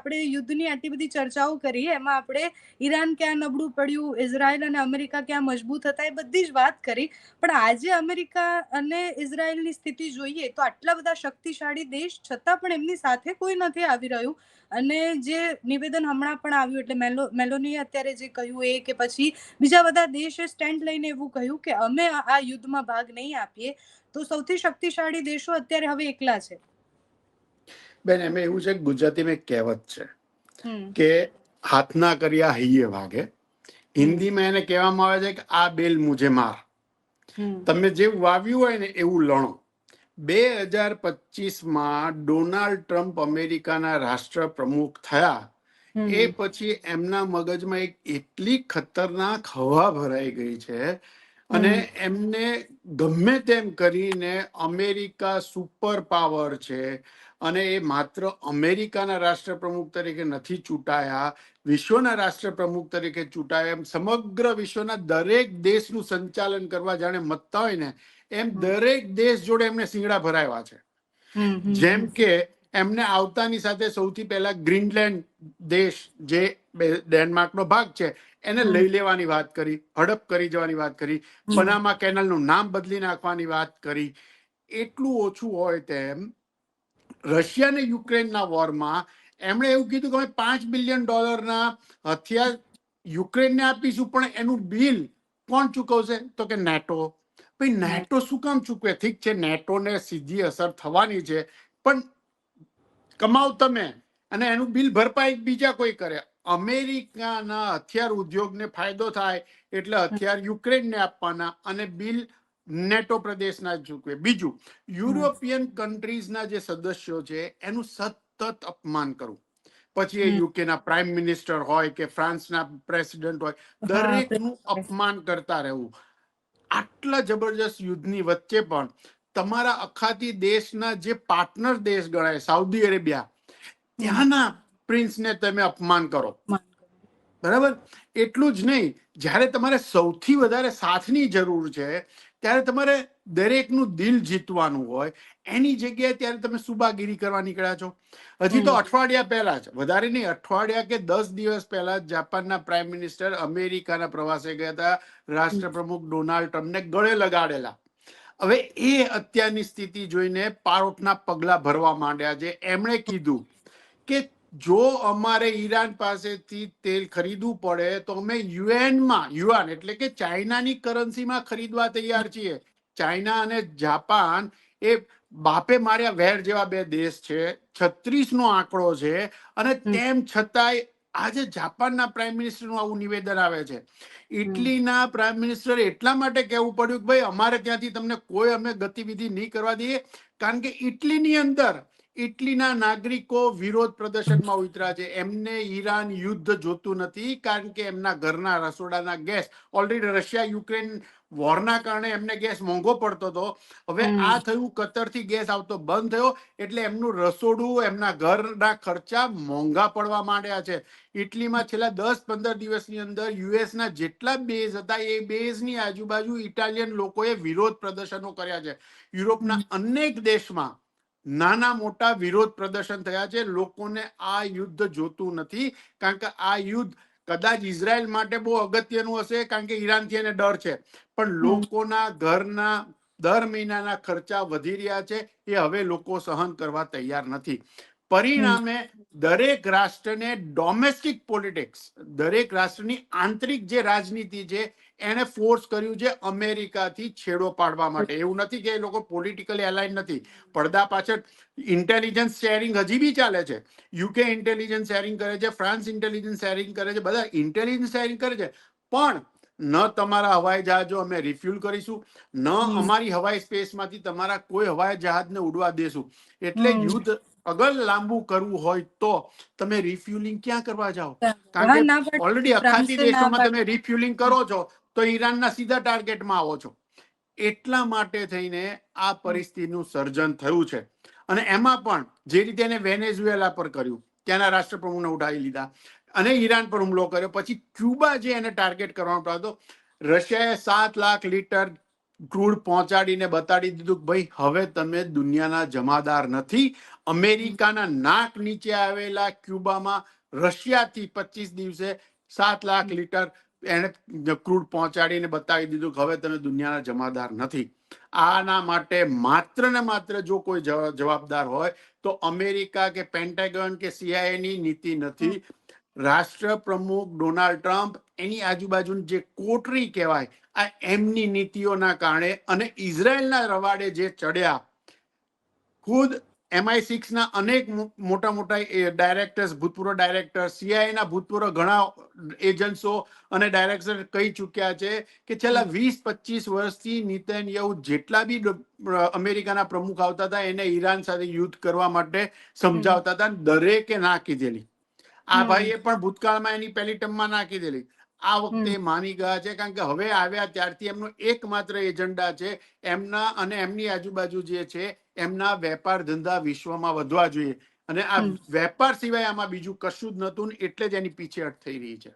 આપણે યુદ્ધની આટલી બધી ચર્ચાઓ કરી, એમાં આપણે ઈરાન ક્યાં નબળું પડ્યું, ઇઝરાયલ અને અમેરિકા ક્યાં મજબૂત હતા, એ બધી જ વાત કરી. પણ આજે અમેરિકા અને ઇઝરાયલની સ્થિતિ જોઈએ તો આટલા બધા શક્તિશાળી દેશ છતાં પણ એમની સાથે કોઈ નથી આવી રહ્યું. અને જે નિવેદન હમણાં પણ આવ્યું, એટલે મેલોનીએ અત્યારે જે કહ્યું એ, કે પછી બીજા બધા દેશે સ્ટેન્ડ લઈને એવું કહ્યું કે અમે આ યુદ્ધમાં ભાગ નહીં આપીએ, તો સૌથી શક્તિશાળી દેશો અત્યારે હવે એકલા છે. બેન, એમાં એવું છે, ગુજરાતીમાં એક કહેવત છે હમ કે હાથના કર્યા હૈયે વાગે. હિન્દીમાં એને કહેવામાં આવે છે કે આ બેલ મુझे માર. તમે જેવું વાવ્યું હોય ને એવું લણો. 2025માં ડોનાલ્ડ ટ્રમ્પ અમેરિકાના રાષ્ટ્રપ્રમુખ થયા, એ પછી એમના મગજમાં એક એટલી ખતરનાક હવા ભરાઈ ગઈ છે, અને એમને ગમે તેમ કરીને અમેરિકા સુપર પાવર છે, અને એ માત્ર અમેરિકાના રાષ્ટ્રપ્રમુખ તરીકે નથી ચૂંટાયા, વિશ્વના રાષ્ટ્રપ્રમુખ તરીકે ચૂંટાયા. એમ સમગ્ર વિશ્વના દરેક દેશનું સંચાલન કરવા જાણે મતતા હોય ને, એમ દરેક દેશ જોડે એમને સિંગડા ભરાયા છે. જેમ કે એમને આવતાની સાથે સૌથી પહેલા ગ્રીનલેન્ડ દેશ, જે ડેનમાર્કનો ભાગ છે, એને લઈ લેવાની વાત કરી, હડપ કરી જવાની વાત કરી, પનામા કેનાલનું નામ બદલી નાખવાની વાત કરી. એટલું ઓછું હોય તેમ રશિયા અને યુક્રેનના વોરમાં એમણે એવું કીધું કે અમે $5 બિલિયન હથિયાર યુક્રેનને આપીશું, પણ એનું બિલ કોણ ચૂકવશે? તો કે નેટો. ભાઈ, નેટો શું કામ ચૂકવે? ઠીક છે, નેટોને સીધી અસર થવાની છે, પણ કમાવ તમે, અને એનું બિલ ભરપાઈ બીજા કોઈ કરે. અમેરિકાના હથિયાર ઉદ્યોગને ફાયદો થાય એટલે હથિયાર યુક્રેનને આપવાના, અને બિલ નેટો પ્રદેશના જ ચૂકવે. બીજું, યુરોપિયન કન્ટ્રીઝના જે સદસ્યો છે એનું સતત અપમાન કરવું. પછી એ યુકેના પ્રાઇમ મિનિસ્ટર હોય કે ફ્રાન્સના પ્રેસિડેન્ટ હોય, દરેકનું અપમાન કરતા રહેવું. આટલા જબરજસ્ત યુદ્ધની વચ્ચે પણ તમારા અખાતી દેશના જે પાર્ટનર દેશ ગણાય, સાઉદી અરેબિયા, ત્યાંના પ્રિન્સને તમે અપમાન કરો. બરાબર? એટલું જ નહીં, જ્યારે તમારે સૌથી વધારે સાથની જરૂર છે, ત્યારે તમારે દરેકનું દિલ જીતવાનું હોય, એની જગ્યાએ ત્યારે તમે સુબાગીરી કરવા નીકળ્યા છો. હજી તો અઠવાડિયા પહેલા જ, વધારે નહીં, અઠવાડિયા કે 10 દિવસ પહેલા જ જાપાનના પ્રાઇમ મિનિસ્ટર અમેરિકાના પ્રવાસે ગયા હતા, રાષ્ટ્રપ્રમુખ ડોનાલ્ડ ટ્રમ્પને ગળે લગાડેલા. હવે એ અત્યારની સ્થિતિ જોઈને પારોટના પગલા ભરવા માંડ્યા છે. એમણે કીધું કે જો અમારે ઈરાન પાસેથી તેલ ખરીદવું પડે તો અમે યુઆન એટલે કે ચાઇનાની કરન્સીમાં ખરીદવા તૈયાર છીએ. ચાઇના અને જાપાન એ બાપે માર્યા વેર જેવા બે દેશ છે. 36 નો આંકડો છે, અને તેમ છતાંય આજે જાપાનના પ્રાઇમ મિનિસ્ટરનું આવું નિવેદન આવે છે. ઇટલીના પ્રાઇમ મિનિસ્ટર એટલા માટે કહેવું પડ્યું કે ભાઈ, અમારે ત્યાંથી તમને કોઈ અમે ગતિવિધિ નહીં કરવા દઈએ, કારણ કે ઇટલીની અંદર ઇટલીના નાગરિકો વિરોધ પ્રદર્શનમાં ઉતર્યા છે. એમને ઈરાન યુદ્ધ જોતું નથી, કારણ કે એમના ઘરના રસોડાના ગેસ, ઓલરેડી રશિયા યુક્રેન વોરના કારણે એમને ગેસ મોંઘો પડતો હતો. હવે આ થયું, કતરથી ગેસ આવતો બંધ થયો, એટલે એમનું રસોડું, એમના ઘરના ખર્ચા મોંઘા પડવા માંડ્યા છે. ઇટલીમાં છેલ્લા 10-15 દિવસની અંદર યુએસના જેટલા બેઝ હતા, એ બેઝની આજુબાજુ ઇટાલિયન લોકોએ વિરોધ પ્રદર્શનો કર્યા છે. યુરોપના અનેક દેશમાં નાના મોટા વિરોધ પ્રદર્શન થયા છે. લોકોને આ યુદ્ધ જોતું નથી, કારણ કે આ યુદ્ધ કદાચ ઇઝરાયલ માટે બહુ અગત્યનું હશે, કારણ કે ઈરાનથી એને ડર છે, પણ લોકોના ઘરના દર મહિનાના ખર્ચા વધી રહ્યા છે, એ હવે લોકો સહન કરવા તૈયાર નથી. પરિણામે દરેક રાષ્ટ્રને ડોમેસ્ટિક પોલિટિક્સ, દરેક રાષ્ટ્રની આંતરિક જે રાજનીતિ છે, એને ફોર્સ કર્યું છે અમેરિકાથી છેડો પાડવા માટે. એવું નથી કે એ લોકો પોલિટિકલી એલાઇન નથી, પડદા પાછળ ઇન્ટેલિજન્સ શેરિંગ હજી બી ચાલે છે. યુકે ઇન્ટેલિજન્સ શેરિંગ કરે છે, ફ્રાન્સ ઇન્ટેલિજન્સ શેરિંગ કરે છે, બધા ઇન્ટેલિજન્સ શેરિંગ કરે છે, પણ ન તમારા હવાઈ જહાજો અમે રિફ્યુલ કરીશું, ન અમારી હવાઈ સ્પેસમાંથી તમારા કોઈ હવાઈ જહાજને ઉડવા દેશું. એટલે યુદ્ધ અગર લાંબુ કરવું હોય તો તમે રિફ્યુલિંગ ક્યાં કરવા જાઓ? કારણ કે ઓલરેડી અખાતી દેશોમાં તમે રિફ્યુલિંગ કરો છો, તો ઈરાનના સીધા ટાર્ગેટમાં આવો છો. એટલા માટે થઈને આ પરિસ્થિતિનું સર્જન થયું છે. અને એમાં પણ જે રીતે એને વેનેઝુએલા પર કર્યું, ત્યાંના રાષ્ટ્રપ્રમુખને ઉઠાવી લીધા, અને ઈરાન પર હુમલો કર્યો, પછી ક્યુબા જે એને ટાર્ગેટ કરવામાં આવતો, રશિયાએ 7 લાખ લીટર ક્રૂડ પહોંચાડીને બતાડી દીધું કે ભાઈ હવે તમે દુનિયાના જમાદાર નથી. અમેરિકાના નાક નીચે આવેલા ક્યુબામાં રશિયાથી 25 દિવસે 7 લાખ લીટર એને ક્રૂડ પહોંચાડીને બતાવી દીધું કે હવે તમે દુનિયાના જમાદાર નથી. આના માટે માત્ર ને માત્ર જો કોઈ જવાબદાર હોય તો અમેરિકા કે પેન્ટાગન કે CIA ની નીતિ નથી. રાષ્ટ્ર પ્રમુખ ડોનાલ્ડ ટ્રમ્પ, એની આજુબાજુની જે કોટરી કહેવાય, આ એમની નીતિઓના કારણે, અને ઇઝરાયલના રવાડે જે ચડ્યા, ખુદ MI6 ના અનેક મોટા મોટા ડાયરેક્ટર્સ, ભૂતપૂર્વ ડાયરેક્ટર, CIA ના ભૂતપૂર્વ ઘણા એજન્ટ્સો અને ડાયરેક્ટર કહી ચૂક્યા છે કે છેલ્લા 20-25 વર્ષથી નેતન્યાહુ જેટલા બી અમેરિકાના પ્રમુખ આવતા હતા એને ઈરાન સાથે યુદ્ધ કરવા માટે સમજાવતા હતા, દરેકે ના કીધેલી. આ ભાઈએ પણ ભૂતકાળમાં એની પહેલી ટર્મમાં ના કીધેલી. આ વખતે માની ગયા છે, કારણ કે હવે આવ્યા ત્યારથી એમનો એકમાત્ર એજન્ડા છે એમના અને એમની આજુબાજુ જે છે એમના વેપાર ધંધા વિશ્વમાં વધવા જોઈએ, અને આ વેપાર સિવાય આમાં બીજું કશું જ નતું, એટલે જ એની પીછેહટ થઈ રહી છે.